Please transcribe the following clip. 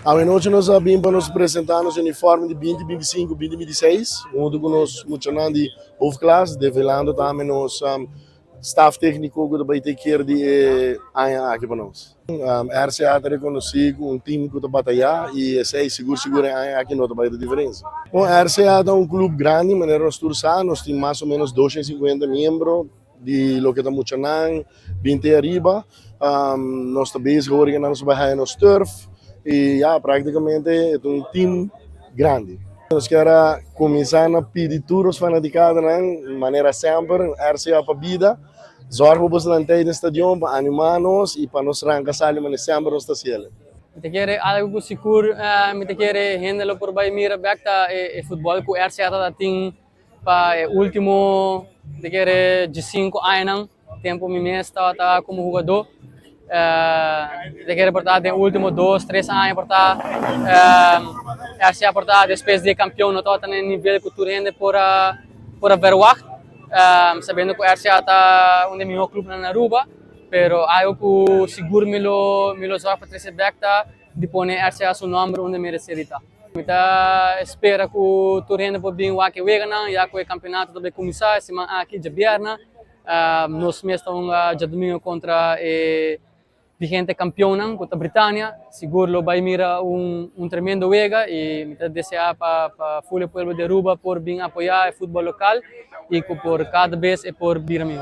A noite nós sabemos para nos apresentar nos uniforme de 2025, 2026, junto com os funcionários de hoofdklasse, revelando também nos staff técnico que vai ter que de aqui para nós. RCA está reconhecido um time que está batalhar e sei seguro aqui não vai ter diferença. Bom, RCA é um clube grande, mas nós temos mais ou menos 250 membros de lo que estamos chamando 20 arriba. Nós também organizamos nos turf e praticamente é um time grande. Nós queremos começar a pedir todos os fanaticados de maneira sempre, RCA para a vida. Zorgo bos lantei no estádio para animar-nos e para nos arrancar sair sempre nos estacielen. Me quer algo seguro, me quer handle por vai mira back ta futebol com RCA ta ting para último me quer de 5 anos tempo me mesta ta como jogador me quer portar de último 2, 3 anos portar RCA portar depois de campeão no tá no nível que tu rende por a verwacht sabendo que o RCA está onde meu clube na Aruba, pero algo que seguro me lo só para trazer back tá de pôr RCA seu nome onde merecerita. Mita espera que o torneio por bem o aqui vegana, já que o campeonato também começar semana aqui de Bierna, nós mesmos já domingo contra vigente campeão contra a Britânia, seguro vai mirar tremendo vega e me desejar para o povo de Aruba por bem apoiar o futebol local e por cada vez e por vir a mim.